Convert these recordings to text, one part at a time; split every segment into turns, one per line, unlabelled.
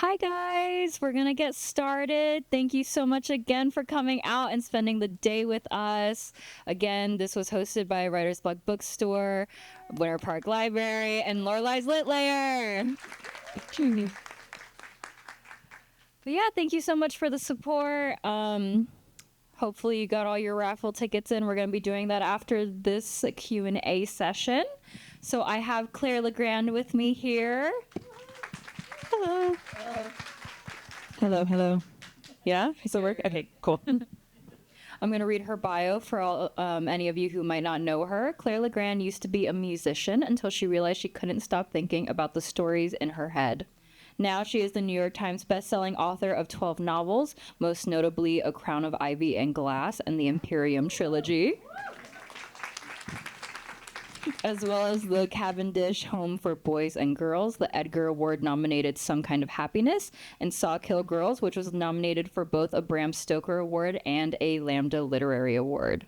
Hi guys, we're gonna get started. Thank you so much again for coming out and spending the day with us. Again, this was hosted by Writer's Block Bookstore, Winter Park Library, and Lorelei's LitLair. But yeah, thank you so much for the support. Hopefully you got all your raffle tickets in. We're gonna be doing that after this Q&A session. So I have Claire Legrand with me here.
Hello. Hello. Yeah? Does it work? Okay, cool.
I'm going to read her bio for all any of you who might not know her. Claire Legrand used to be a musician until she realized she couldn't stop thinking about the stories in her head. Now she is the New York Times bestselling author of 12 novels, most notably A Crown of Ivy and Glass and the Empirium Trilogy, as well as the Cavendish Home for Boys and Girls, the Edgar Award-nominated Some Kind of Happiness, and Sawkill Girls, which was nominated for both a Bram Stoker Award and a Lambda Literary Award.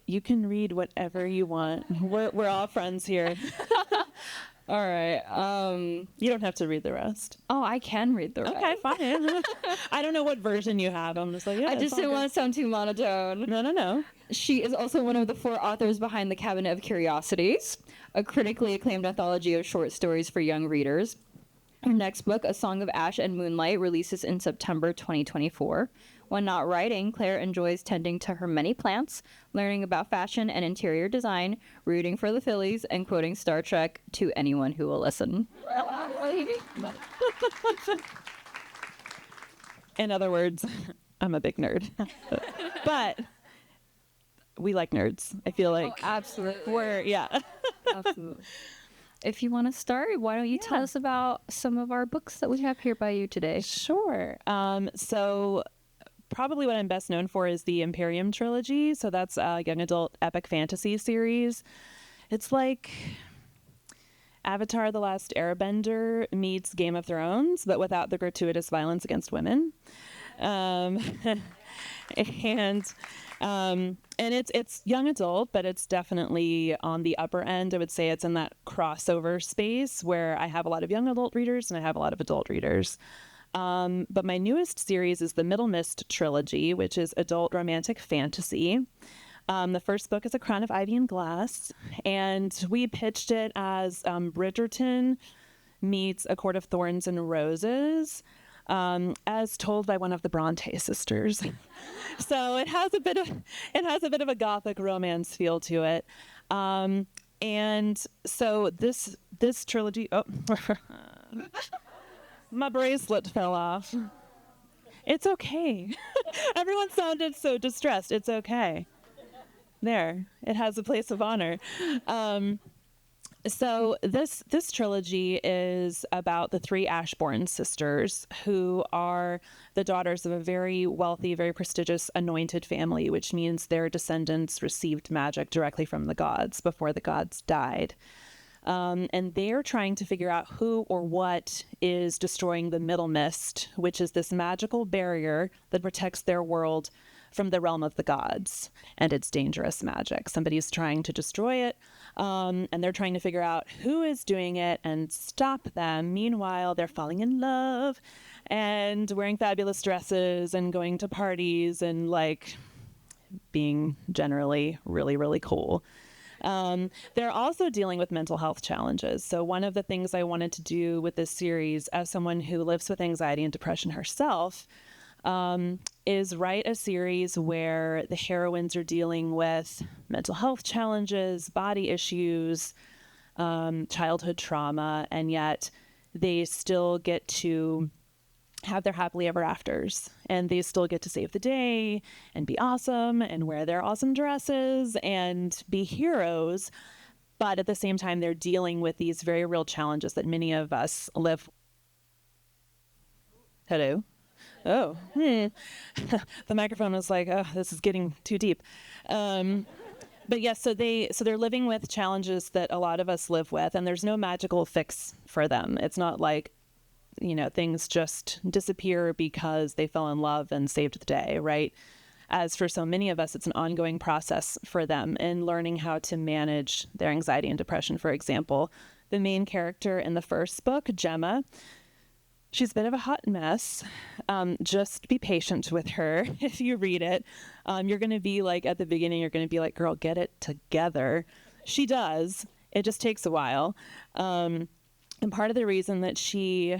You can read whatever you want. We're all friends here.
All right.
You don't have to read the rest.
Oh, I can read the rest.
Okay, fine. I don't know what version you have. I'm just like, yeah.
I just didn't want to sound too monotone.
No.
She is also one of the 4 authors behind The Cabinet of Curiosities, a critically acclaimed anthology of short stories for young readers. Her next book, A Song of Ash and Moonlight, releases in September 2024. When not writing, Claire enjoys tending to her many plants, learning about fashion and interior design, rooting for the Phillies, and quoting Star Trek to anyone who will listen.
In other words, I'm a big nerd. But we like nerds. I feel like
absolutely.
yeah.
Absolutely. If you want to start, why don't you tell us about some of our books that we have here by you today?
Sure. So probably what I'm best known for is the Empirium Trilogy. So that's a young adult epic fantasy series. It's like Avatar: The Last Airbender meets Game of Thrones, but without the gratuitous violence against women. And it's young adult, but it's definitely on the upper end. I would say it's in that crossover space where I have a lot of young adult readers and I have a lot of adult readers. But my newest series is the Middle Mist Trilogy, which is adult romantic fantasy. The first book is A Crown of Ivy and Glass, and we pitched it as Bridgerton meets A Court of Thorns and Roses, as told by one of the Bronte sisters. So it has a bit of a gothic romance feel to it. And so this trilogy, my bracelet fell off. It's okay. Everyone sounded so distressed. It's okay. There, it has a place of honor. So this trilogy is about the 3 Ashbourne sisters who are the daughters of a very wealthy, very prestigious anointed family, which means their descendants received magic directly from the gods before the gods died. And they're trying to figure out who or what is destroying the Middle Mist, which is this magical barrier that protects their world from the realm of the gods and its dangerous magic. Somebody's trying to destroy it, and they're trying to figure out who is doing it and stop them. Meanwhile, they're falling in love and wearing fabulous dresses and going to parties and like being generally really, really cool. They're also dealing with mental health challenges. So one of the things I wanted to do with this series as someone who lives with anxiety and depression herself is write a series where the heroines are dealing with mental health challenges, body issues, childhood trauma, and yet they still get to have their happily ever afters, and they still get to save the day and be awesome and wear their awesome dresses and be heroes. But at the same time, they're dealing with these very real challenges that many of us live. Hello? Oh, the microphone was like, oh, this is getting too deep. But yes, so they're living with challenges that a lot of us live with, and there's no magical fix for them. It's not like, things just disappear because they fell in love and saved the day, right? as for so many of us, it's an ongoing process for them in learning how to manage their anxiety and depression. For example, the main character in the first book, Gemma, she's a bit of a hot mess. Just be patient with her. If you read it, you're going to be like, at the beginning, you're going to be like, girl, get it together. She does. It just takes a while. And part of the reason that she's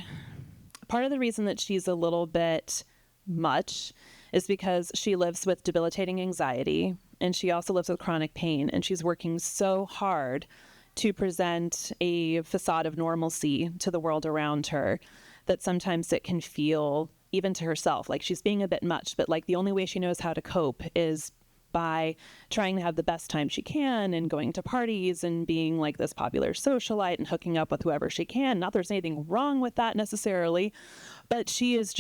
a little bit much is because she lives with debilitating anxiety, and she also lives with chronic pain, and she's working so hard to present a facade of normalcy to the world around her that sometimes it can feel, even to herself, like she's being a bit much, but like the only way she knows how to cope is by trying to have the best time she can and going to parties and being like this popular socialite and hooking up with whoever she can. Not there's anything wrong with that necessarily, but she's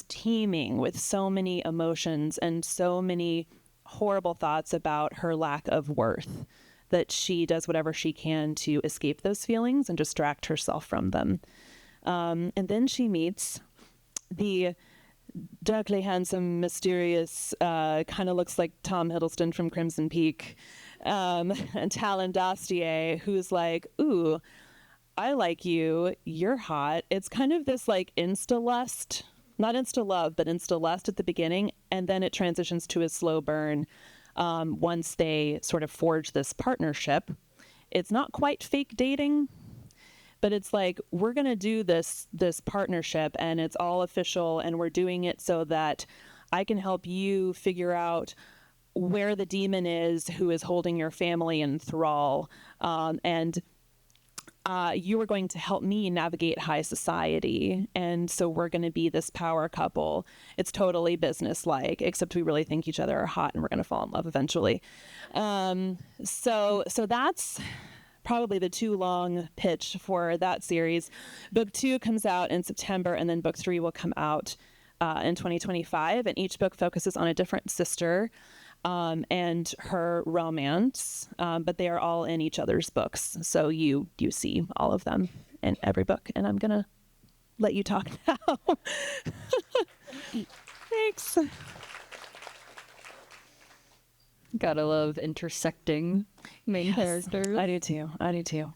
teeming with so many emotions and so many horrible thoughts about her lack of worth that she does whatever she can to escape those feelings and distract herself from them. And then she meets the darkly handsome, mysterious, kind of looks like Tom Hiddleston from Crimson Peak, and Talon Dastier, who's like, ooh, I like you, you're hot. It's kind of this like insta-lust, not insta-love, but insta-lust at the beginning, and then it transitions to a slow burn once they sort of forge this partnership. It's not quite fake dating, but it's like, we're going to do this partnership, and it's all official, and we're doing it so that I can help you figure out where the demon is who is holding your family in thrall. And you are going to help me navigate high society. And so we're going to be this power couple. It's totally business-like, except we really think each other are hot and we're going to fall in love eventually. So that's probably the too long pitch for that series. Book 2 comes out in September, and then book 3 will come out in 2025. And each book focuses on a different sister and her romance, but they are all in each other's books. So you see all of them in every book. And I'm going to let you talk now. Thanks.
Gotta love intersecting main characters.
I do too.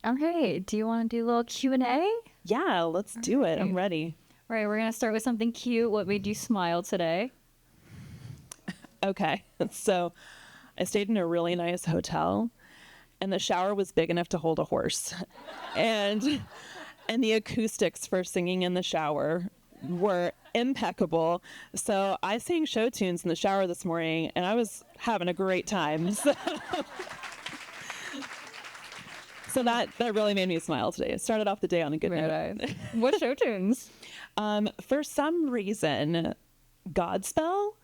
Okay, do you want to do a little Q&A?
Yeah, let's do it. I'm ready.
All right, we're going to start with something cute. What made you smile today?
Okay, so I stayed in a really nice hotel, and the shower was big enough to hold a horse. And the acoustics for singing in the shower were impeccable. So I sang show tunes in the shower this morning, and I was having a great time. So that really made me smile today. It started off the day on a good note.
What show tunes?
For some reason, Godspell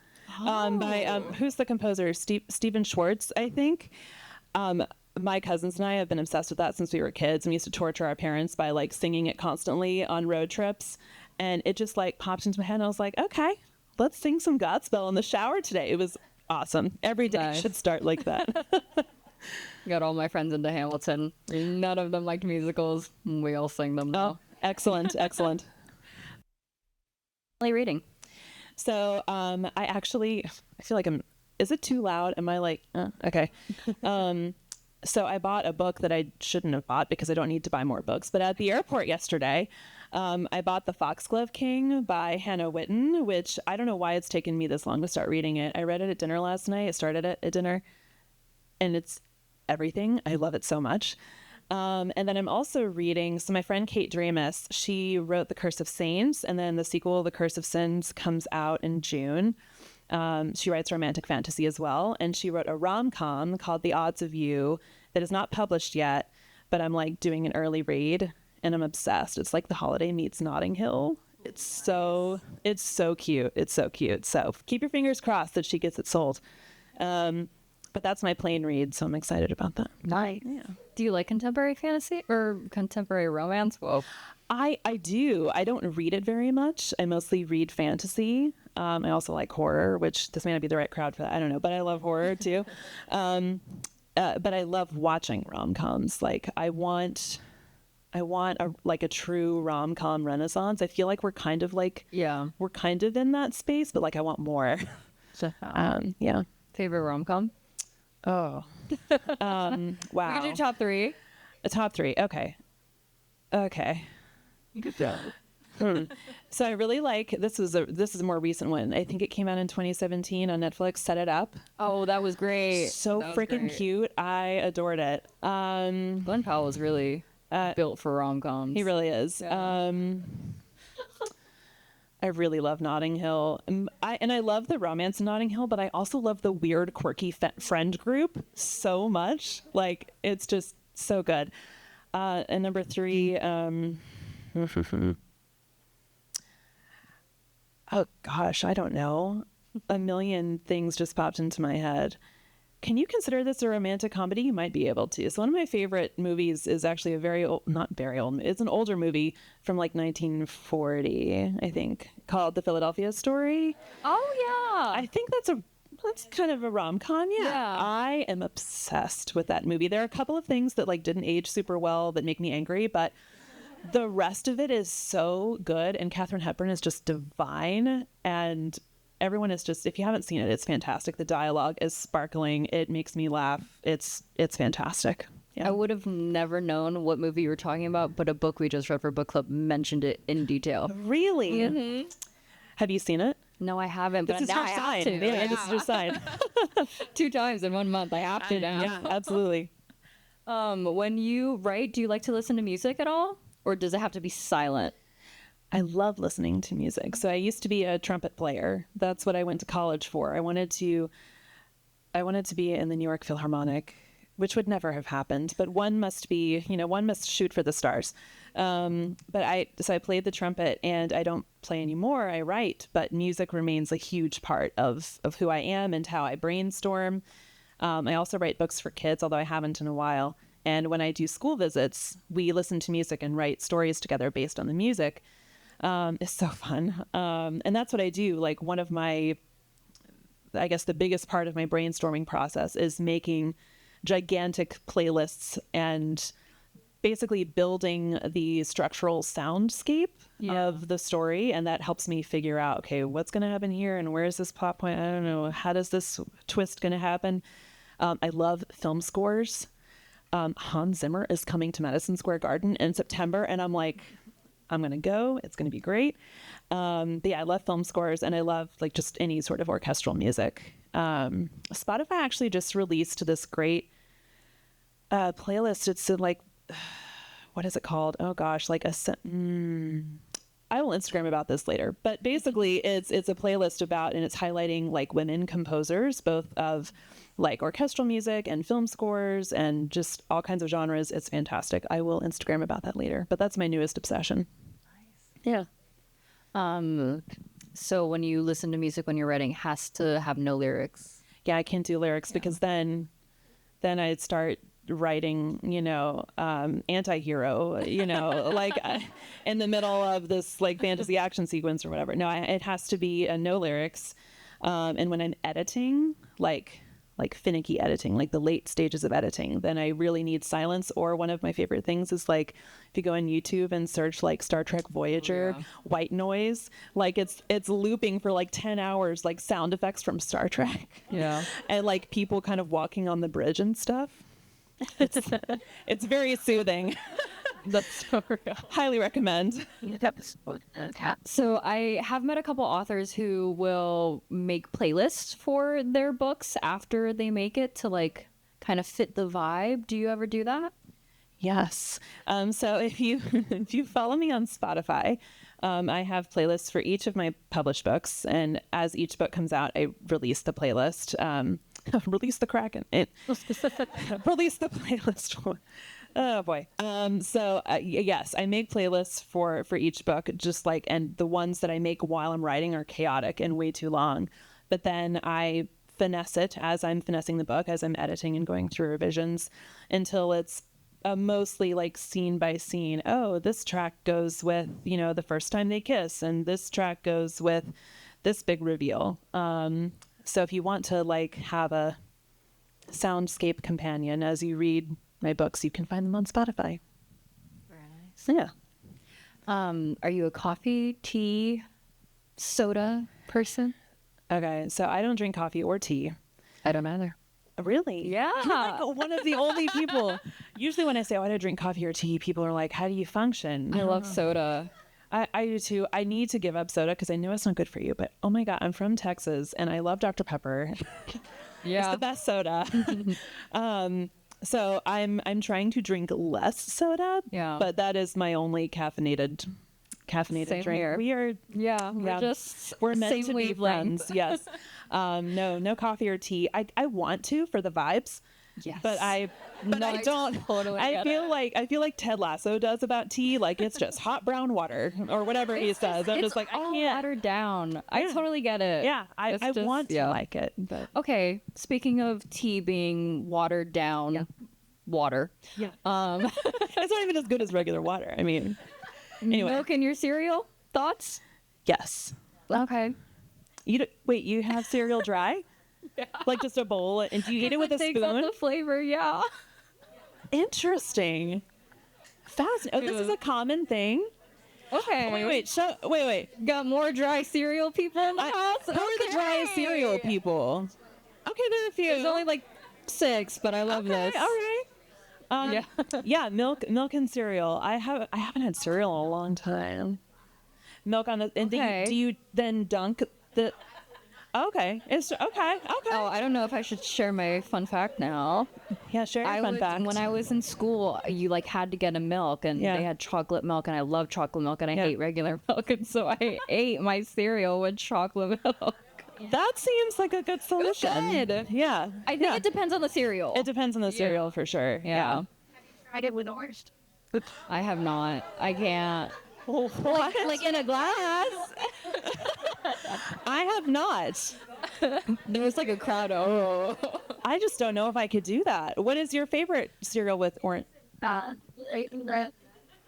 by who's the composer? Stephen Schwartz, I think. My cousins and I have been obsessed with that since we were kids. And we used to torture our parents by like singing it constantly on road trips. And it just like popped into my head. And I was like, okay, let's sing some Godspell in the shower today. It was awesome. Every day should start like that.
Got all my friends into Hamilton. None of them liked musicals. We all sing them now.
Oh, excellent.
Reading.
So I feel like is it too loud? Am I like, okay. So I bought a book that I shouldn't have bought because I don't need to buy more books. But at the airport yesterday, I bought The Foxglove King by Hannah Witten, which I don't know why it's taken me this long to start reading it. I read it at dinner last night. I started it at dinner, and it's everything. I love it so much. And then I'm also reading, so my friend Kate Dramis, she wrote The Curse of Saints, and then the sequel, The Curse of Sins, comes out in June. She writes romantic fantasy as well, and she wrote a rom-com called The Odds of You that is not published yet, but I'm like doing an early read, and I'm obsessed. It's like The Holiday meets Notting Hill. It's so cute. It's so cute. So keep your fingers crossed that she gets it sold. But that's my plain read, so I'm excited about that.
Nice. Yeah. Do you like contemporary fantasy or contemporary romance? Whoa.
I do. I don't read it very much. I mostly read fantasy. I also like horror, which this may not be the right crowd for that. I don't know, but I love horror too. But I love watching rom-coms. Like I want a true rom-com renaissance. I feel like we're kind of in that space, but like I want more. Yeah.
Favorite rom-com?
Oh. Wow.
We can do top 3.
A top 3. Okay.
Good job.
So I really like this is a more recent one. I think it came out in 2017 on Netflix. Set It Up.
Oh, that was great.
So
That was
freaking
great.
cute. I adored it.
Glenn Powell was really built for rom-coms.
He really is.
Yeah.
I really love Notting Hill. I love the romance in Notting Hill, but I also love the weird, quirky friend group so much. Like, it's just so good. And number 3, oh gosh, I don't know. A million things just popped into my head. Can you consider this a romantic comedy? You might be able to. So one of my favorite movies is actually a very old, not very old, it's an older movie from like 1940, I think, called The Philadelphia Story.
Oh, yeah.
I think that's kind of a rom-com.
Yeah.
I am obsessed with that movie. There are a couple of things that like didn't age super well that make me angry, but the rest of it is so good. And Katharine Hepburn is just divine. And everyone is just, if you haven't seen it, it's fantastic. The dialogue is sparkling. It makes me laugh. It's fantastic. Yeah.
I would have never known what movie you were talking about, but a book we just read for book club mentioned it in detail.
Really?
Mm-hmm.
Have you seen it?
No, I haven't, but
This is
now
your
I have
sign.
to.
Yeah, this is your sign.
2 times in 1 month. I have to now.
Yeah, absolutely.
When you write, do you like to listen to music at all? Or does it have to be silent?
I love listening to music. So I used to be a trumpet player. That's what I went to college for. I wanted to be in the New York Philharmonic, which would never have happened. But one must shoot for the stars. So I played the trumpet, and I don't play anymore. I write, but music remains a huge part of who I am and how I brainstorm. I also write books for kids, although I haven't in a while. And when I do school visits, we listen to music and write stories together based on the music. It's so fun. And that's what I do. Like, one of my, I guess the biggest part of my brainstorming process is making gigantic playlists and basically building the structural soundscape of the story. And that helps me figure out, okay, what's going to happen here? And where is this plot point? I don't know. How does this twist going to happen? I love film scores. Hans Zimmer is coming to Madison Square Garden in September, and I'm like, I'm going to go. It's going to be great. But yeah, I love film scores, and I love like just any sort of orchestral music. Spotify actually just released this great playlist. It's like, what is it called? Oh gosh, like I will Instagram about this later. But basically, it's a playlist about, and it's highlighting like women composers, both of like orchestral music and film scores and just all kinds of genres. It's fantastic. I will Instagram about that later. But that's my newest obsession. Nice. Yeah.
So when you listen to music when you're writing, it has to have no lyrics.
Yeah, I can't do lyrics because then I'd start writing, anti-hero, like in the middle of this like fantasy action sequence or whatever. No, it has to be no lyrics. And when I'm editing, like finicky editing, like the late stages of editing, then I really need silence. Or one of my favorite things is like, if you go on YouTube and search like Star Trek Voyager white noise, like it's looping for like 10 hours, like sound effects from Star Trek.
Yeah.
And like people kind of walking on the bridge and stuff. It's very soothing.
That's so real.
Highly recommend.
So I have met a couple authors who will make playlists for their books after they make it to like kind of fit the vibe. Do you ever do that?
Yes. So if you follow me on Spotify, I have playlists for each of my published books, and as each book comes out, I release the playlist. Release the Kraken. Release the playlist. Oh boy. Yes, I make playlists for each book, just like, and the ones that I make while I'm writing are chaotic and way too long. But then I finesse it as I'm finessing the book, as I'm editing and going through revisions until it's mostly like scene by scene. Oh, this track goes with, the first time they kiss, and this track goes with this big reveal. So if you want to like have a soundscape companion as you read my books, you can find them on Spotify.
Very nice.
So, yeah.
Are you a coffee, tea, soda person?
Okay, so I don't drink coffee or tea.
I don't either.
Really?
Yeah.
You're like one of the only people. Usually when I say, oh, I don't drink coffee or tea, people are like, how do you function?
I love soda.
I do too. I need to give up soda because I know it's not good for you. But oh my God, I'm from Texas and I love Dr. Pepper.
Yeah.
It's the best soda. So I'm trying to drink less soda.
Yeah.
But that is my only caffeinated
Same
drink.
here.
We're
We're
meant
same
to be
wavelength.
friends. Yes. No coffee or tea. I want to for the vibes.
Yes.
But I don't.
Totally
I feel like Ted Lasso does about tea. Like it's just hot brown water or whatever he says. I'm just like, I
all
can't.
watered down. I totally get it.
Yeah, I
It's just-
want to like it. But
Okay, speaking of tea being watered down, water.
yeah, it's not even as good as regular water. I mean, anyway,
Milk in your cereal? Thoughts?
yes.
Okay.
Wait, you have cereal dry?
Yeah.
Like just a bowl, and do you eat it with a
takes out
spoon?
the flavor, yeah.
Interesting. Fascinating. Oh, this is a common thing.
Okay.
Wait.
Got more dry cereal people in the house?
Who are the driest cereal people? Okay, there are a few.
There's only like 6, but I love this.
All right. Yeah, milk and cereal. I haven't had cereal in a long time. Milk on the and
Okay.
do you then dunk the? Okay, it's okay.
Oh, I don't know if I should share my fun fact now.
Yeah, share your fun fact.
When I was in school, you like had to get a milk, and
Yeah.
they had chocolate milk, and I love chocolate milk, and I
Yeah.
hate regular milk, and so I ate my cereal with chocolate milk.
That seems like a good solution.
good.
Yeah,
I think it depends on the cereal.
it depends on the cereal for sure.
Yeah.
Tried it with orange.
I have not. I can't. Like in a glass.
I have not.
There was like a crowd. Oh.
I just don't know if I could do that. What is your favorite cereal with orange?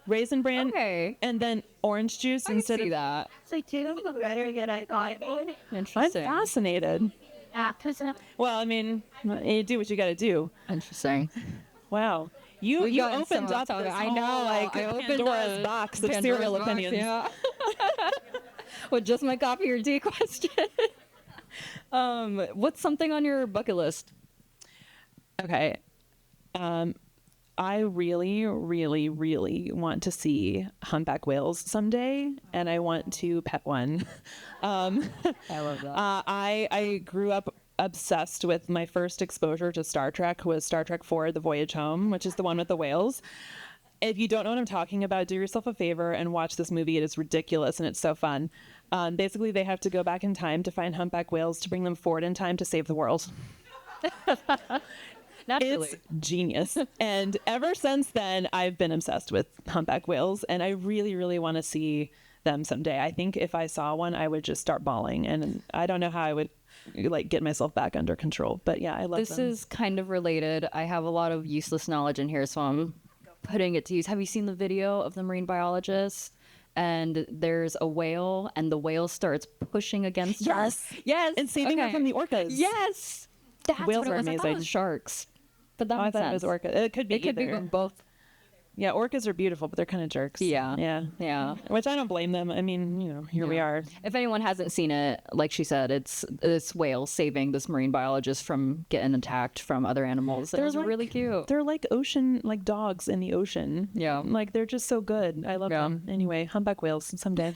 Raisin bran,
Okay.
and then orange juice
I can
instead
see
of.
that.
So two better than I thought.
I'm
Interesting.
fascinated.
Yeah,
Well, I mean, you do what you got to do.
Interesting.
Wow, you
We've gotten
opened
so
up
much
this
I
whole,
know.
like
I opened
Pandora's
the
box of
Pandora's
cereal
box,
opinions.
Yeah. With just my coffee or tea question. What's something on your bucket list?
Okay. I really, really, really want to see humpback whales someday, and I want to pet one.
I love that.
I grew up obsessed with my first exposure to Star Trek was Star Trek 4, The Voyage Home, which is the one with the whales. If you don't know what I'm talking about, do yourself a favor and watch this movie. It is ridiculous and it's so fun. Basically, they have to go back in time to find humpback whales to bring them forward in time to save the world.
Naturally.
It's genius. And ever since then, I've been obsessed with humpback whales, and I really, really want to see them someday. I think if I saw one, I would just start bawling, and I don't know how I would like get myself back under control. But yeah, I love
This
them.
is kind of related. I have a lot of useless knowledge in here, so I'm putting it to use. Have you seen the video of the marine biologist? And there's a whale, and the whale starts pushing against her.
Yes.
Yes.
And saving her from the orcas.
Yes. That's
Whales
what it
are
was. I thought it
amazing.
was sharks. But that
Oh, I
makes
thought
sense.
it was orca. It could be
It could be
either.
both.
Yeah, orcas are beautiful, but they're kind of jerks.
Yeah.
Yeah.
Yeah.
Which I don't blame them. I mean, here we
Yeah.
are.
If anyone hasn't seen it, like she said, it's this whale saving this marine biologist from getting attacked from other animals. It was really cute.
They're like ocean, like dogs in the ocean.
Yeah.
Like they're just so good. I love
Yeah.
them. Anyway, humpback whales someday.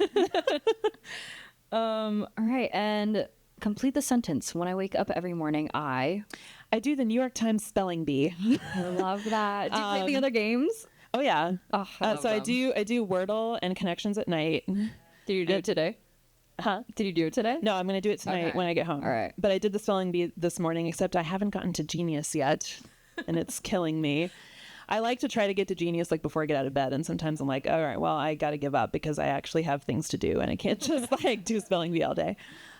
All right, and complete the sentence. When I wake up every morning, I
do the New York Times spelling bee.
love that. Do you play the other games?
Oh yeah.
Oh, I love
So I
them.
do Wordle and connections at night.
Did you do it today?
Huh?
Did you do it today?
No, I'm gonna do it tonight
Okay.
when I get home.
All right.
But I did the spelling bee this morning, except I haven't gotten to Genius yet, and it's killing me. I like to try to get to Genius like before I get out of bed, and sometimes I'm like, all right, well, I got to give up because I actually have things to do, and I can't just like do spelling bee all day.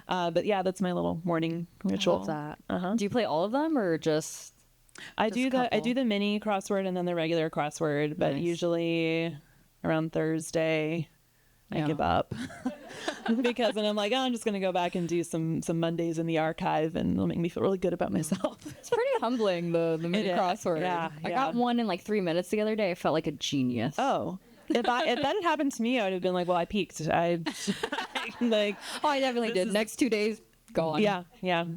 But yeah, that's my little morning ritual.
Love that.
Uh-huh.
Do you play all of them or just?
I
Just
do
a couple.
the mini crossword and then the regular crossword, but
Nice.
usually around Thursday I
Yeah.
give up because then I'm like, oh, I'm just gonna go back and do some Mondays in the archive, and it'll make me feel really good about myself.
It's pretty humbling the mini
is.
crossword.
Yeah,
I
yeah.
got one in like 3 minutes the other day. I felt like a genius.
Oh, if that had happened to me, I would have been like, well, I peaked. I like,
Oh, I definitely did. Next 2 days, gone.
yeah,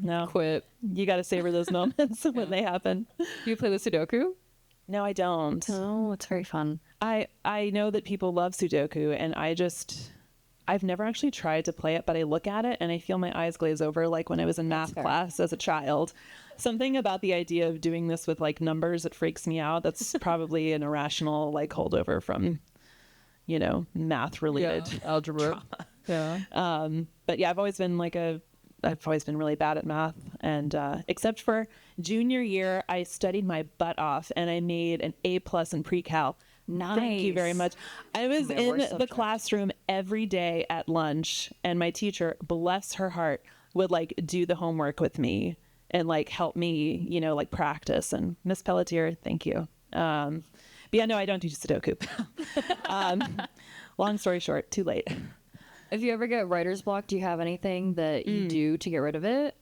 no,
Quit.
you got to savor those moments when they happen.
Do you play the Sudoku?
No, I don't.
Oh, it's very fun.
I know that people love Sudoku, and I've never actually tried to play it, but I look at it and I feel my eyes glaze over, like when I was in math class as a child. Something about the idea of doing this with like numbers, it freaks me out. That's probably an irrational like holdover from, math related
algebra. Yeah.
But yeah, I've always been really bad at math, and except for junior year, I studied my butt off and I made an A+ in pre-cal.
Nice.
Thank you very much. I was in the classroom every day at lunch, and my teacher, bless her heart, would like do the homework with me and like help me, like practice. And Miss Pelletier, thank you. But yeah, no, I don't do Sudoku. Long story short, too late.
If you ever get writer's block, do you have anything that you do to get rid of it?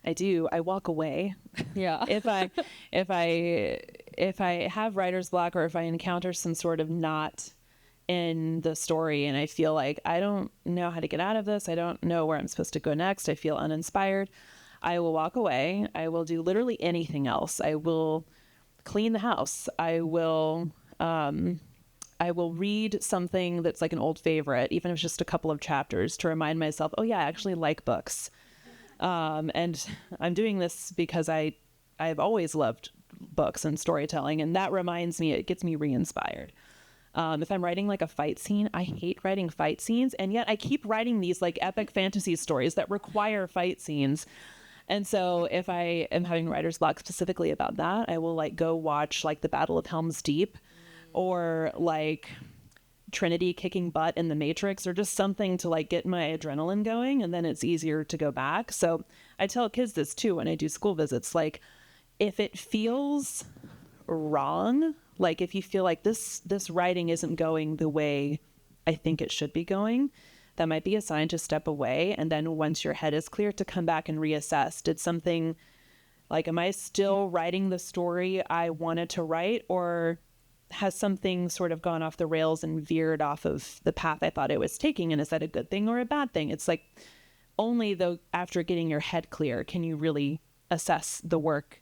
I do. I walk away.
Yeah.
if I have writer's block, or if I encounter some sort of knot in the story and I feel like I don't know how to get out of this, I don't know where I'm supposed to go next, I feel uninspired, I will walk away. I will do literally anything else. I will clean the house. I will read something that's like an old favorite, even if it's just a couple of chapters, to remind myself, oh yeah, I actually like books. And I'm doing this because I've always loved books and storytelling, and that reminds me, it gets me re-inspired. If I'm writing like a fight scene, I hate writing fight scenes, and yet I keep writing these like epic fantasy stories that require fight scenes. And so if I am having writer's block specifically about that, I will like go watch like the Battle of Helm's Deep, or like Trinity kicking butt in the Matrix, or just something to like get my adrenaline going, and then it's easier to go back. So I tell kids this too when I do school visits, like if it feels wrong, like if you feel like this writing isn't going the way I think it should be going, that might be a sign to step away. And then once your head is clear, to come back and reassess. Did something, like, am I still writing the story I wanted to write, or has something sort of gone off the rails and veered off of the path I thought it was taking? And is that a good thing or a bad thing? It's like only though after getting your head clear can you really assess the work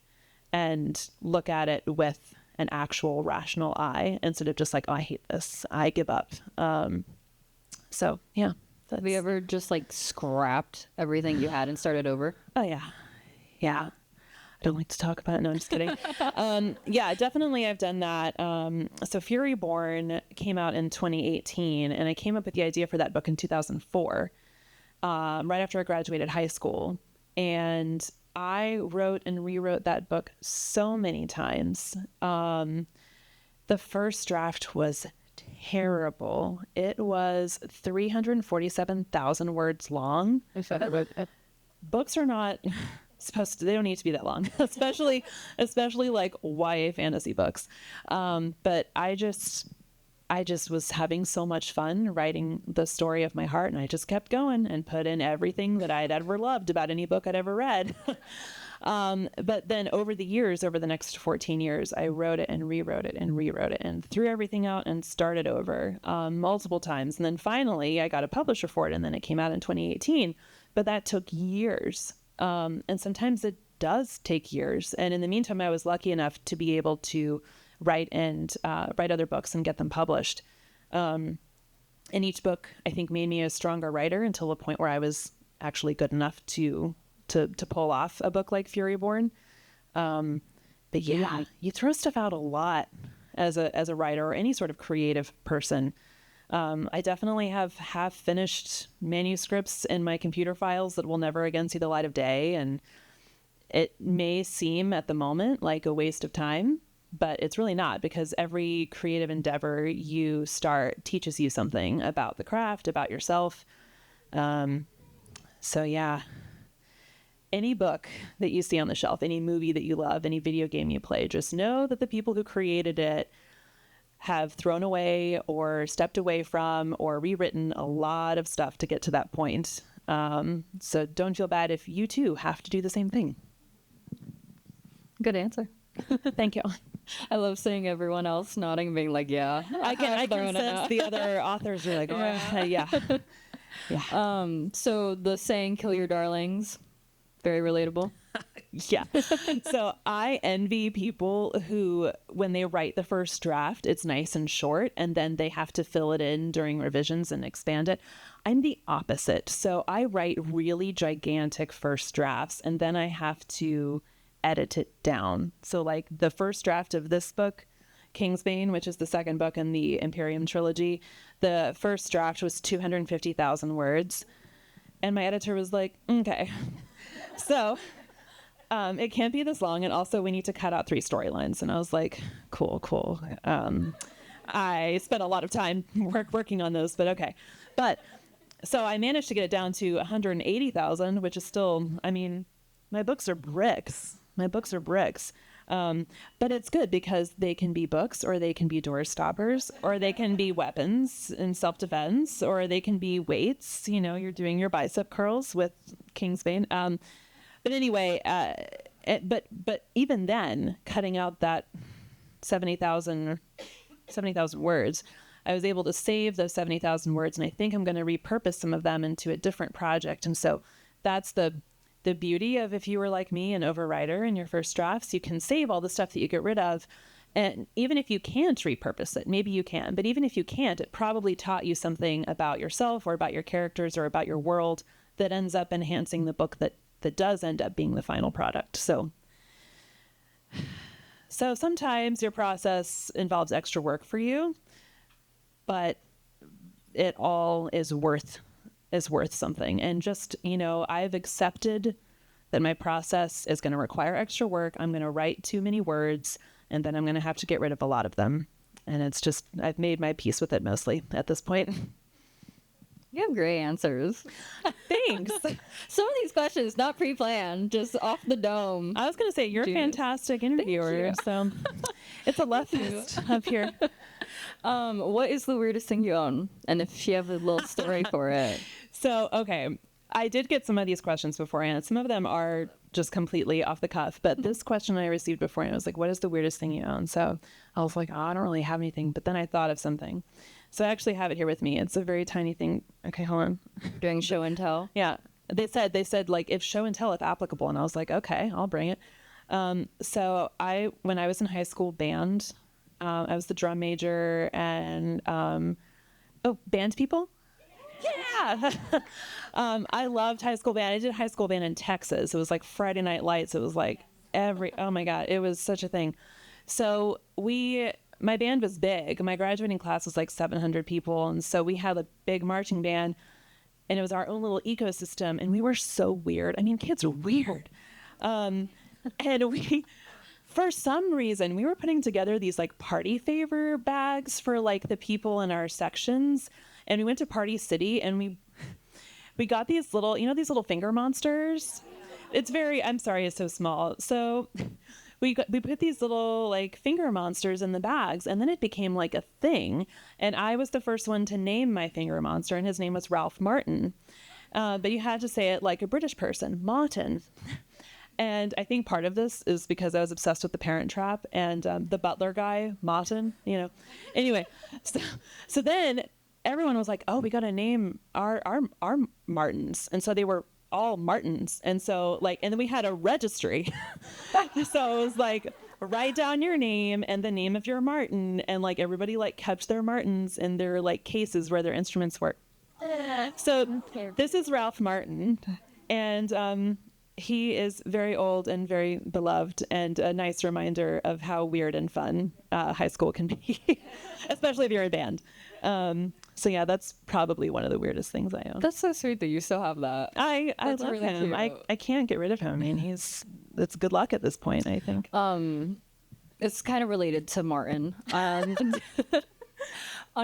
and look at it with an actual rational eye, instead of just like, oh, I hate this, I give up. So yeah.
Have you ever just like scrapped everything you had and started over?
Oh yeah. I don't like to talk about it. No, I'm just kidding. Yeah, definitely I've done that. So Fury Born came out in 2018, and I came up with the idea for that book in 2004, right after I graduated high school. And I wrote and rewrote that book so many times. The first draft was terrible. It was 347,000 words long. Books are not supposed to, they don't need to be that long, especially like YA fantasy books. But I just was having so much fun writing the story of my heart, and I just kept going and put in everything that I'd ever loved about any book I'd ever read. But then over the years, over the next 14 years, I wrote it and rewrote it and rewrote it and threw everything out and started over multiple times. And then finally I got a publisher for it, and then it came out in 2018. But that took years. And sometimes it does take years. And in the meantime, I was lucky enough to be able to write other books and get them published. And each book, I think, made me a stronger writer until a point where I was actually good enough to pull off a book like Fury Born. But yeah, you throw stuff out a lot as a writer or any sort of creative person. I definitely have finished manuscripts in my computer files that will never again see the light of day. And it may seem at the moment like a waste of time, but it's really not, because every creative endeavor you start teaches you something about the craft, about yourself. So yeah, any book that you see on the shelf, any movie that you love, any video game you play, just know that the people who created it have thrown away or stepped away from or rewritten a lot of stuff to get to that point. So don't feel bad if you too have to do the same thing.
Good answer.
Thank you.
I love seeing everyone else nodding, being like, "Yeah."
I can
Throwing it
sense
out.
the other authors are like, yeah.
So the saying "kill your darlings," very relatable.
Yeah. So I envy people who, when they write the first draft, it's nice and short, and then they have to fill it in during revisions and expand it. I'm the opposite. So I write really gigantic first drafts, and then I have to edit it down. So like the first draft of this book, Kingsbane, which is the second book in the Empirium Trilogy, the first draft was 250,000 words. And my editor was like, okay. So it can't be this long. And also we need to cut out 3 storylines. And I was like, cool. I spent a lot of time working on those, but okay. But so I managed to get it down to 180,000, which is still, I mean, my books are bricks. But it's good because they can be books, or they can be door stoppers, or they can be weapons in self-defense, or they can be weights. You know, you're doing your bicep curls with Kingsbane. But anyway, but even then, cutting out that 70,000 words, I was able to save those 70,000 words, and I think I'm going to repurpose some of them into a different project. And so that's the beauty of, if you were like me, an overwriter in your first drafts, you can save all the stuff that you get rid of. And even if you can't repurpose it, maybe you can, but even if you can't, it probably taught you something about yourself or about your characters or about your world that ends up enhancing the book that does end up being the final product. So sometimes your process involves extra work for you, but it all is worth something. And just, you know, I've accepted that my process is going to require extra work. I'm going to write too many words, and then I'm going to have to get rid of a lot of them. And it's just, I've made my peace with it mostly at this point.
You have great answers.
Thanks.
Some of these questions not pre-planned, just off the dome.
I was going to say, you're a
Genius.
fantastic interviewer. So it's a left up here.
What is the weirdest thing you own? And if you have a little story for it.
So, okay. I did get some of these questions beforehand. Some of them are just completely off the cuff. But this question I received beforehand was like, what is the weirdest thing you own? So I was like, oh, I don't really have anything. But then I thought of something. So I actually have it here with me. It's a very tiny thing. Okay, hold on.
Doing show and tell.
Yeah. They said like, if show and tell, if applicable. And I was like, okay, I'll bring it. So when I was in high school band, I was the drum major, and, band people? Yeah. I loved high school band. I did high school band in Texas. It was like Friday Night Lights. It was like oh my God, it was such a thing. So my band was big. My graduating class was like 700 people. And so we had a big marching band, and it was our own little ecosystem. And we were so weird. I mean, kids are weird. And for some reason, we were putting together these like party favor bags for like the people in our sections. And we went to Party City, and we got these little, these little finger monsters. I'm sorry, it's so small. So we put these little like finger monsters in the bags, and then it became like a thing. And I was the first one to name my finger monster, and his name was Ralph Martin. But you had to say it like a British person, Martin. And I think part of this is because I was obsessed with The Parent Trap and the butler guy, Martin, Anyway, so then everyone was like, oh, we got to name our Martins. And so they were all Martins. And so and then we had a registry. So it was like, write down your name and the name of your Martin. And like everybody like kept their Martins in their like cases where their instruments were. So this is Ralph Martin. And he is very old and very beloved, and a nice reminder of how weird and fun high school can be, especially if you're in band. So yeah, that's probably one of the weirdest things I own.
That's so sweet that you still have that.
I
That's
love
really
him.
cute.
I can't get rid of him. I mean, it's good luck at this point, I think.
It's kind of related to Martin. On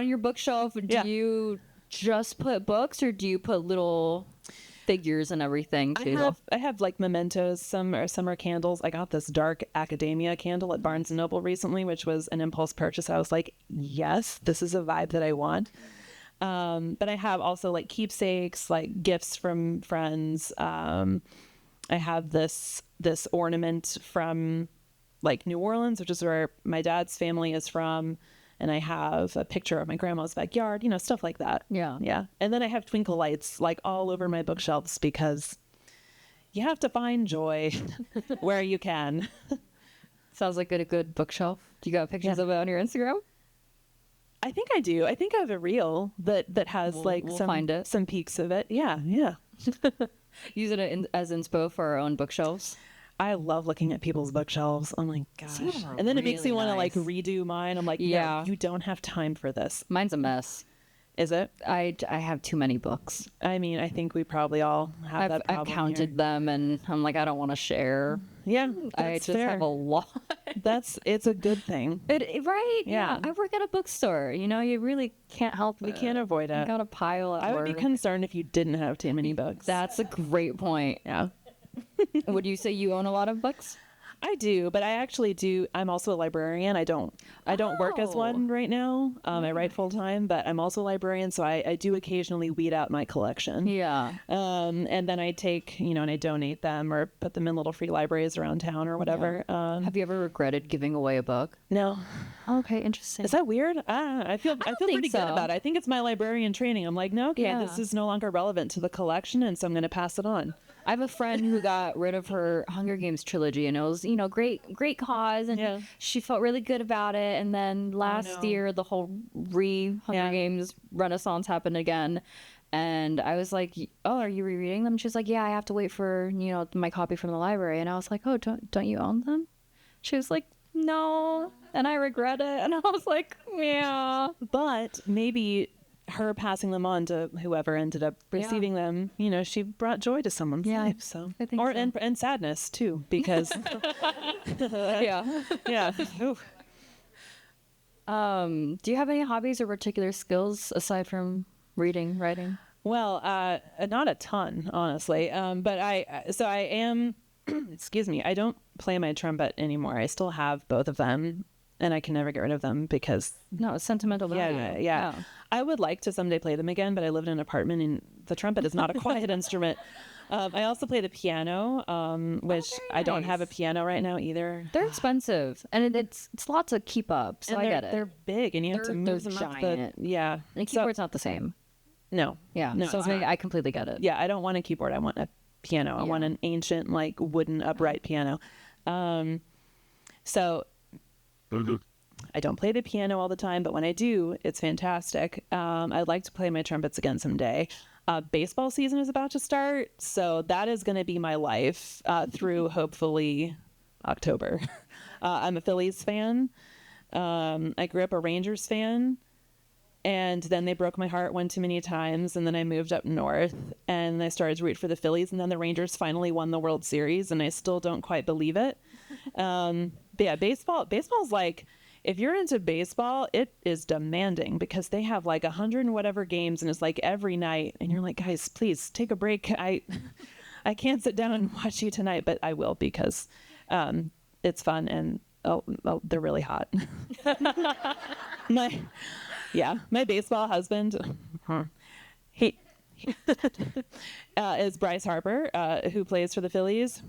your bookshelf, do you just put books, or do you put little figures and everything too?
I have like mementos. Some are candles. I got this dark academia candle at Barnes & Noble recently, which was an impulse purchase. I was like, yes, this is a vibe that I want. But I have also like keepsakes, like gifts from friends. I have this ornament from like New Orleans, which is where my dad's family is from. And I have a picture of my grandma's backyard, stuff like that.
Yeah.
Yeah. And then I have twinkle lights like all over my bookshelves because you have to find joy where you can.
Sounds like a good bookshelf. Do you got pictures of it on your Instagram?
I think I do. I think I have a reel that has
we'll find it.
some peaks of it. Yeah. Yeah.
Use it as inspo for our own bookshelves.
I love looking at people's bookshelves. Oh my gosh. And then it makes me want to like redo mine. I'm like, yeah, no, you don't have time for this.
Mine's a mess.
Is it?
I have too many books.
I mean, I think we probably all have that problem.
I've counted them and I'm like, I don't want to share.
Yeah,
I just have a lot.
It's a good thing.
Right?
Yeah.
I work at a bookstore. You really can't help it.
We can't avoid it.
You got a pile at
I
work.
would be concerned if you didn't have too many books.
That's a great point.
Yeah.
Would you say you own a lot of books?
I do, but I actually do. I'm also a librarian. I don't work as one right now. I write full time, but I'm also a librarian, so I do occasionally weed out my collection.
Yeah.
And then I take, and I donate them or put them in little free libraries around town or whatever.
Yeah. Have you ever regretted giving away a book?
No.
Okay, interesting.
Is that weird? I feel pretty good about it. I think it's my librarian training. I'm like, no, okay, this is no longer relevant to the collection, and so I'm going to pass it on.
I have a friend who got rid of her Hunger Games trilogy, and it was, great cause, and she felt really good about it. And then last year, the whole Hunger Games renaissance happened again. And I was like, oh, are you rereading them? She's like, yeah, I have to wait for, my copy from the library. And I was like, oh, don't you own them? She was like, no, and I regret it. And I was like, yeah.
But maybe her passing them on to whoever ended up receiving them, she brought joy to someone's life. So
I think
and sadness too, because yeah. Ooh.
Do you have any hobbies or particular skills aside from reading, writing?
Well, not a ton, honestly. But I am. Excuse me. I don't play my trumpet anymore. I still have both of them. And I can never get rid of them because...
No, it's sentimental value.
Yeah. I would like to someday play them again, but I live in an apartment and the trumpet is not a quiet instrument. I also play the piano, which
nice.
I don't have a piano right now either.
They're expensive, and it's a lot to keep up, so I get it.
They're big, and you have to move them up the... Yeah.
And the keyboard's not the same.
No.
Yeah,
no,
so I completely get it.
Yeah, I don't want a keyboard. I want a piano. I want an ancient, wooden upright piano. So... I don't play the piano all the time, but when I do, it's fantastic. I'd like to play my trumpets again someday. Baseball season is about to start, so that is going to be my life through hopefully October. I'm a Phillies fan. I grew up a Rangers fan, and then they broke my heart one too many times, and then I moved up north, and I started to root for the Phillies, and then the Rangers finally won the World Series, and I still don't quite believe it. But yeah, baseball's like, if you're into baseball, it is demanding because they have 100 and whatever games and it's every night. And you're like, guys, please take a break. I can't sit down and watch you tonight, but I will because it's fun and they're really hot. My baseball husband, he is Bryce Harper, who plays for the Phillies.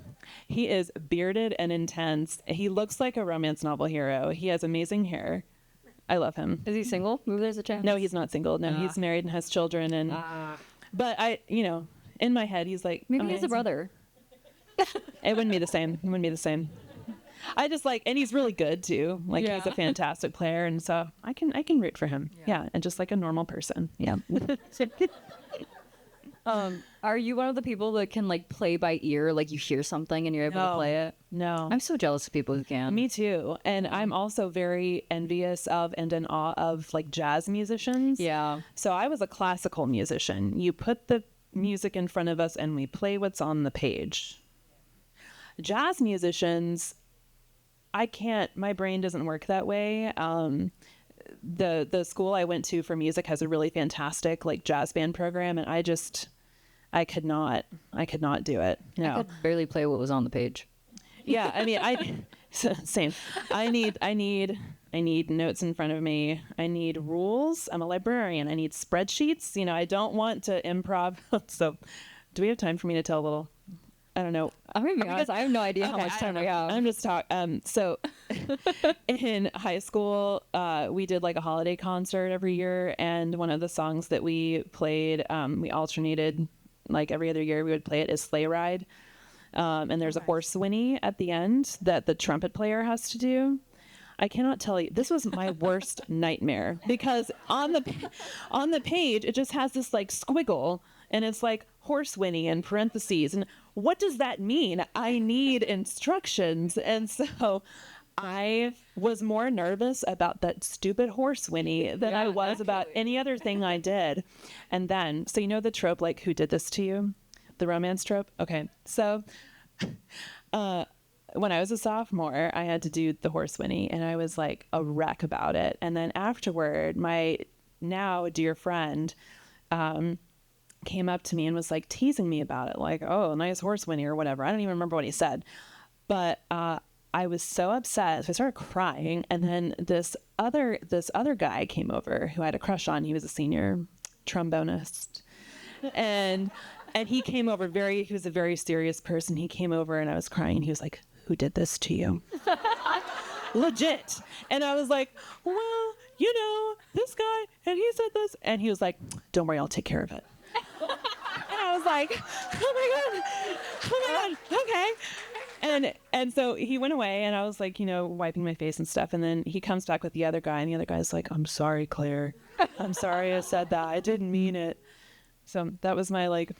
He is bearded and intense. He looks like a romance novel hero. He has amazing hair. I love him.
Is he single? Maybe there's a chance.
No, he's not single. No, he's married and has children. And but in my head, he's like
maybe he has a brother.
It wouldn't be the same. I just and he's really good too. He's a fantastic player, and so I can root for him. Yeah, and just like a normal person. Yeah.
Are you one of the people that can play by ear? You hear something and you're able to play it?
No.
I'm so jealous of people who can.
Me too. And I'm also very envious of and in awe of jazz musicians.
Yeah.
So I was a classical musician. You put the music in front of us and we play what's on the page. Jazz musicians, my brain doesn't work that way. The school I went to for music has a really fantastic jazz band program, and I could not do it. No.
I could barely play what was on the page.
Yeah, I mean, same. I need notes in front of me. I need rules. I'm a librarian. I need spreadsheets. I don't want to improv. So, do we have time for me to tell a little I don't know.
I'm gonna be honest. I have no idea how
Okay,
much
I
time
don't
we
know.
have.
I'm just talking. So in high school, we did like a holiday concert every year, and one of the songs that we played, we alternated like every other year. We would play it as Sleigh Ride, and there's a horse whinny at the end that the trumpet player has to do. I cannot tell you. This was my worst nightmare because on the page it just has this like squiggle and it's like horse whinny in parentheses. And what does that mean? I need instructions. And so I was more nervous about that stupid horse whinny than I was about any other thing I did. And then, so you know the trope, like who did this to you? The romance trope? Okay. So when I was a sophomore, I had to do the horse whinny and I was like a wreck about it. And then afterward, my now dear friend came up to me and was like teasing me about it. Like, oh, nice horse whinny or whatever. I don't even remember what he said. But I was so upset. So I started crying. And then this other guy came over who I had a crush on. He was a senior trombonist. And he came over he was a very serious person. He came over and I was crying and he was like, who did this to you? Legit. And I was like, well, you know, this guy, and he said this. And he was like, don't worry, I'll take care of it. And I was like, oh my God, okay. And so he went away and I was like, you know, wiping my face and stuff. And then he comes back with the other guy and the other guy's like, I'm sorry, Claire. I'm sorry I said that. I didn't mean it. So that was my like,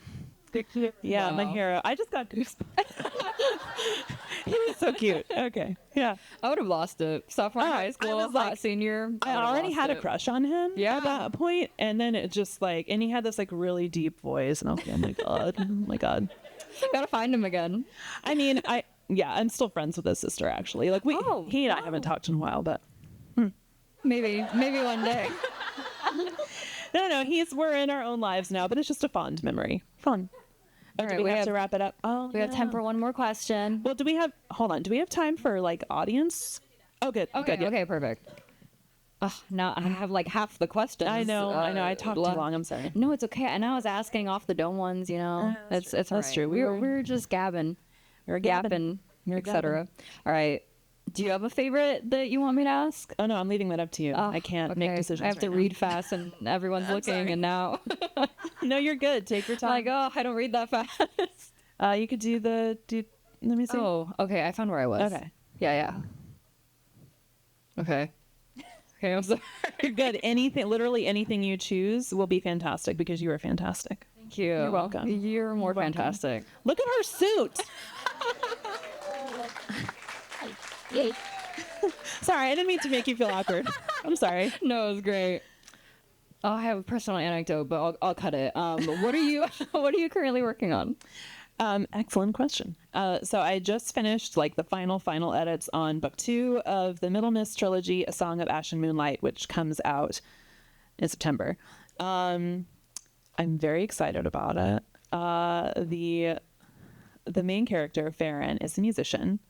yeah, my hero. I just got goosebumps. He was so cute. Okay. Yeah.
I would have lost it. Sophomore in high school,
I was like,
senior.
I already had a crush on him
Yeah.
at that point, and then it just like, and he had this like really deep voice, and I was like, oh my God, oh my God.
Gotta find him again.
I mean, I'm still friends with his sister actually. Like he and I haven't talked in a while, but
Maybe one day.
no, we're in our own lives now, but it's just a fond memory. Fun.
All right,
Do we have to wrap it up? Oh,
we have time for one more question.
Well, do we have time for like audience? Oh, good.
Okay,
Good. Yeah.
okay, perfect. Now I have like half the questions.
I know. I talked too long. I'm sorry.
No, it's okay. And I was asking off the dome ones, you know. That's true. We're just gabbing. We're gapping, etc. All right. Do you have a favorite that you want me to ask?
Oh no, I'm leaving that up to you. I can't make decisions.
I have to read fast, and everyone's looking,
sorry.
and now
No, you're good. Take your time.
like, oh, I don't read that fast.
You could do let me see.
Oh, okay. I found where I was.
Okay.
Yeah. Okay. Okay, I'm sorry.
You're good. Literally anything you choose will be fantastic because you are fantastic.
Thank you.
You're welcome.
You're more fantastic.
Look at her suit. Sorry, I didn't mean to make you feel awkward. I'm sorry.
No, it was great. Oh, I have a personal anecdote, but I'll cut it. What are you currently working on?
Excellent question. So I just finished like the final edits on book 2 of the Middle Trilogy, A Song of Ash and Moonlight, which comes out in September. I'm very excited about it. The main character, Farron, is a musician,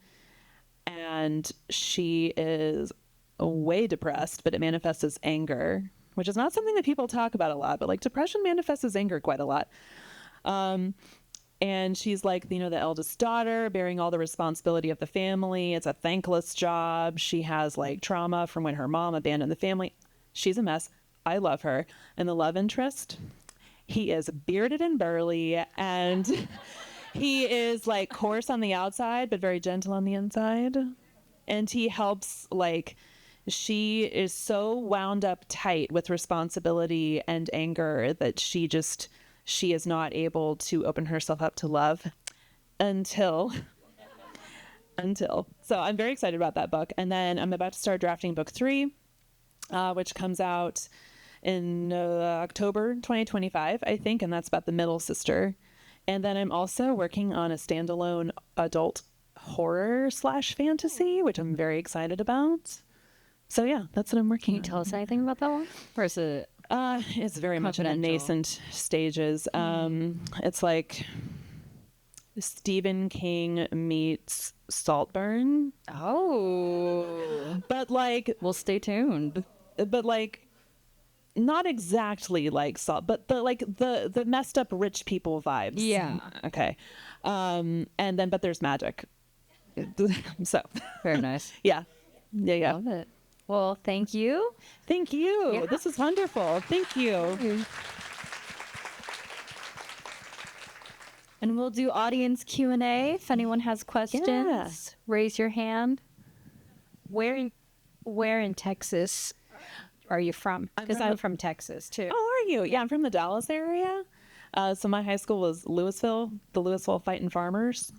and she is way depressed, but it manifests as anger, which is not something that people talk about a lot, but like depression manifests as anger quite a lot. And she's like, you know, the eldest daughter bearing all the responsibility of the family. It's a thankless job. She has like trauma from when her mom abandoned the family. She's a mess. I love her. And the love interest, he is bearded and burly, and he is like coarse on the outside, but very gentle on the inside. And he helps, like, she is so wound up tight with responsibility and anger that she is not able to open herself up to love until. So I'm very excited about that book. And then I'm about to start drafting book 3, which comes out in October 2025, I think. And that's about the middle sister. And then I'm also working on a standalone adult horror / fantasy, which I'm very excited about. So yeah, that's what I'm working on.
Can you tell us anything about that one? Or is it
it's very much in the nascent stages. It's like Stephen King meets Saltburn.
Oh.
But like,
well, stay tuned.
but like, not exactly like Salt, but the messed up rich people vibes.
Yeah.
Okay. But there's magic. So
Very nice.
yeah.
Love it. Well, thank you.
Thank you.
Yeah.
This is wonderful. Thank you.
And we'll do audience Q&A. If anyone has questions, raise your hand.
Where in Texas are you from? Because I'm from Texas too.
Oh, are you? Yeah, I'm from the Dallas area. So my high school was Louisville, the Louisville Fighting Farmers.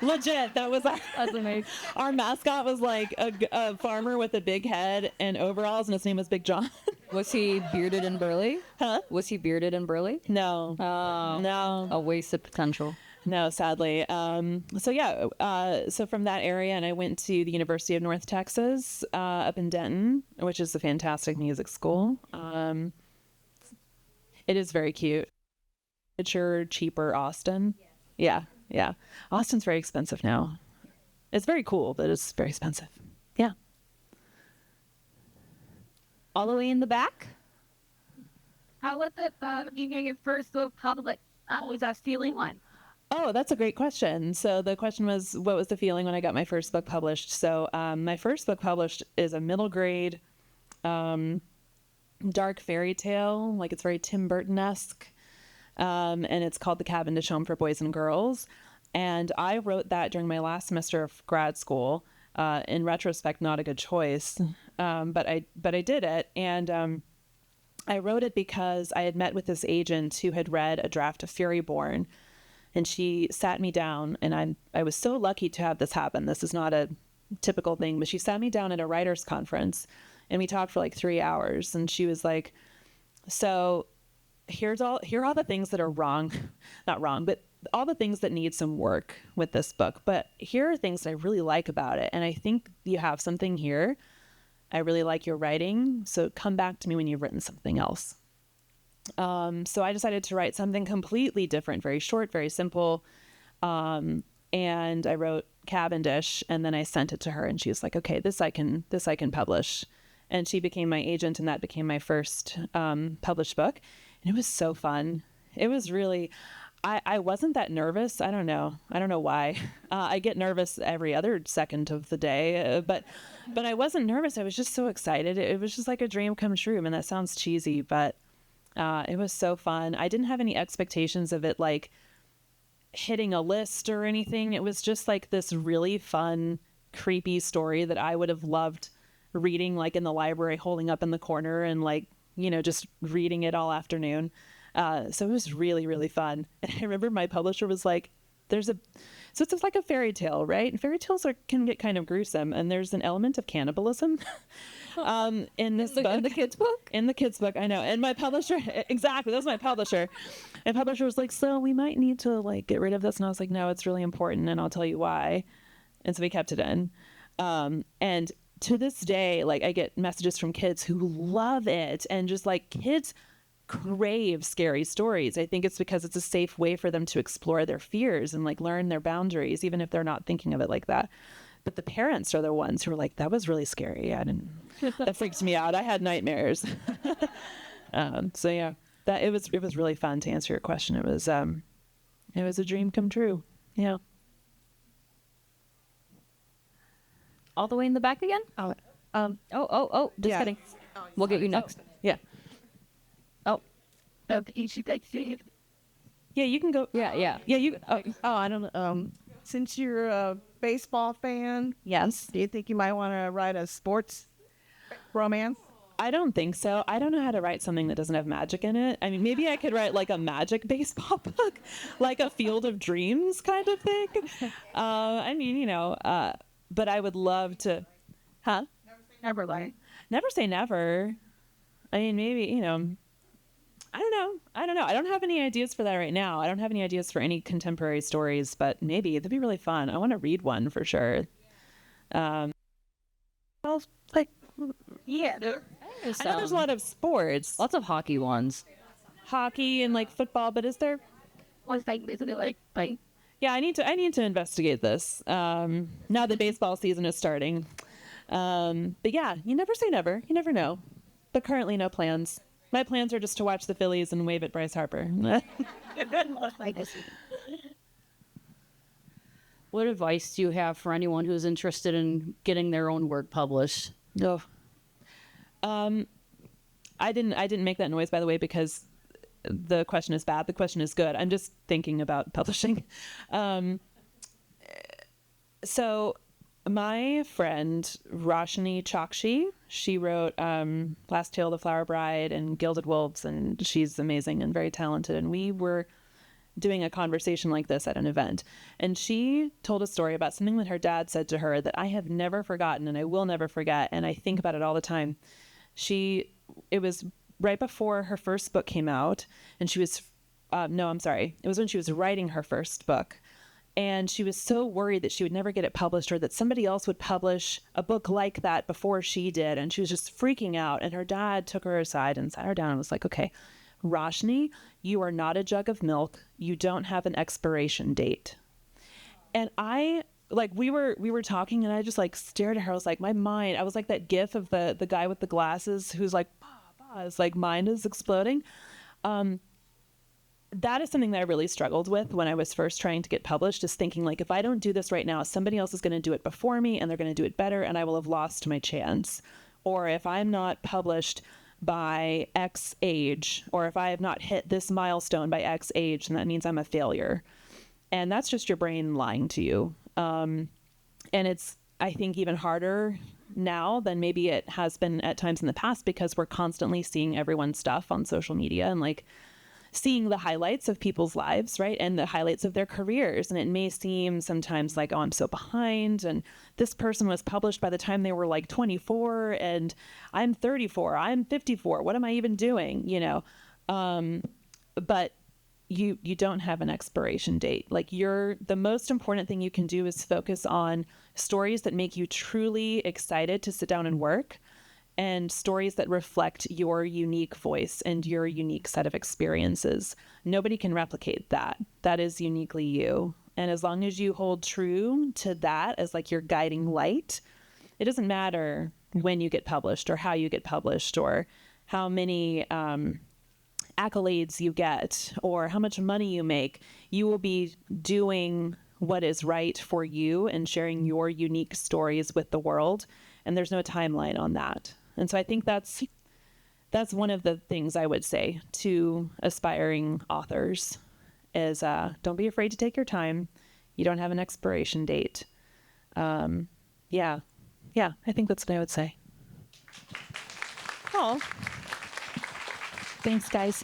Legit, that's amazing. Our mascot was like a farmer with a big head and overalls, and his name was Big John.
Was he bearded and burly?
Huh?
Was he bearded and burly?
No.
Oh,
No.
a wasted potential.
No, sadly. So from that area, and I went to the University of North Texas up in Denton, which is a fantastic music school. It is very cute. Richer, cheaper Austin. Yeah. Austin's very expensive now. It's very cool, but it's very expensive. Yeah.
All the way in the back?
How was it you get your first book published? How was that feeling one?
Oh, that's a great question. So the question was, what was the feeling when I got my first book published? So my first book published is a middle grade dark fairy tale. Like, it's very Tim Burton-esque. And it's called The Cavendish Home for Boys and Girls. And I wrote that during my last semester of grad school. In retrospect, not a good choice, but I did it. And I wrote it because I had met with this agent who had read a draft of Furyborn, and she sat me down, and I was so lucky to have this happen. This is not a typical thing, but she sat me down at a writers' conference, and we talked for like 3 hours, and she was like, so here are all the things that are wrong, not wrong, but all the things that need some work with this book. But here are things that I really like about it. And I think you have something here. I really like your writing. So come back to me when you've written something else. So I decided to write something completely different, very short, very simple. And I wrote Cavendish, and then I sent it to her, and she was like, okay, this I can publish. And she became my agent, and that became my first published book. And it was so fun. It was really, I wasn't that nervous. I don't know why. I get nervous every other second of the day, but I wasn't nervous. I was just so excited. It was just like a dream come true. I mean, that sounds cheesy, but it was so fun. I didn't have any expectations of it like hitting a list or anything. It was just like this really fun, creepy story that I would have loved reading, like in the library, holding up in the corner and like, just reading it all afternoon. So it was really, really fun. And I remember my publisher was like, so it's like a fairy tale, right? And fairy tales can get kind of gruesome. And there's an element of cannibalism in this book.
In the kids' book?
In the kids' book, I know. And my publisher, exactly, that was my publisher. My publisher was like, so we might need to like get rid of this. And I was like, no, it's really important, and I'll tell you why. And so we kept it in. And to this day, like, I get messages from kids who love it, and just like kids crave scary stories. I think it's because it's a safe way for them to explore their fears and like learn their boundaries, even if they're not thinking of it like that. But the parents are the ones who are like, that was really scary. That freaked me out. I had nightmares. So yeah, it was really fun. To answer your question, it was a dream come true. Yeah.
All the way in the back again?
Oh.
Just
Yeah.
kidding. We'll get you next.
Yeah.
Oh,
Yeah, you can go.
yeah.
Yeah, you.
Oh, I don't know. Since you're a baseball fan,
Yes.
do you think you might want to write a sports romance?
I don't think so. I don't know how to write something that doesn't have magic in it. I mean, maybe I could write like a magic baseball book, like a Field of Dreams kind of thing. But I would love to. Huh?
Never like.
Never say never. I mean, maybe, I don't know. I don't have any ideas for that right now. I don't have any ideas for any contemporary stories, but maybe that'd be really fun. I want to read one for sure.
Well, like,
Yeah.
I know there's a lot of sports,
Lots of hockey ones.
hockey and like football, but is there?
What's like, isn't it like,
Yeah, I need to investigate this. Now that baseball season is starting. But yeah, you never say never. You never know. but currently no plans. My plans are just to watch the Phillies and wave at Bryce Harper.
What advice do you have for anyone who's interested in getting their own work published?
No. I didn't make that noise, by the way, because the question is bad. The question is good. I'm just thinking about publishing. So my friend Roshni Chakshi, she wrote Last Tale of the Flower Bride and Gilded Wolves, and she's amazing and very talented. And we were doing a conversation like this at an event, and she told a story about something that her dad said to her that I have never forgotten and I will never forget, and I think about it all the time. It was right before her first book came out, and she was it was when she was writing her first book, and she was so worried that she would never get it published, or that somebody else would publish a book like that before she did, and she was just freaking out. And her dad took her aside and sat her down and was like, okay, Roshni, you are not a jug of milk. You don't have an expiration date. And we were talking, and I just like stared at her. I was like, I was like that gif of the guy with the glasses who's like, his like mind is exploding. That is something that I really struggled with when I was first trying to get published, is thinking like, if I don't do this right now, somebody else is going to do it before me, and they're going to do it better, and I will have lost my chance. Or if I'm not published by X age, or if I have not hit this milestone by X age, then that means I'm a failure. And that's just your brain lying to you. And it's, I think, even harder now than maybe it has been at times in the past, because we're constantly seeing everyone's stuff on social media and like seeing the highlights of people's lives, right? And the highlights of their careers. And it may seem sometimes like, oh, I'm so behind, and this person was published by the time they were like 24, and I'm 34, I'm 54. What am I even doing? But you don't have an expiration date. Like, the most important thing you can do is focus on stories that make you truly excited to sit down and work, and stories that reflect your unique voice and your unique set of experiences. Nobody can replicate that. That is uniquely you. And as long as you hold true to that as like your guiding light, it doesn't matter when you get published or how you get published or how many accolades you get or how much money you make. You will be doing what is right for you and sharing your unique stories with the world. And there's no timeline on that. And so I think that's one of the things I would say to aspiring authors is don't be afraid to take your time. You don't have an expiration date. I think that's what I would say.
Oh, thanks, guys.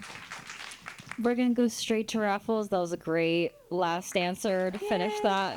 We're going to go straight to raffles. That was a great last answer to finish that.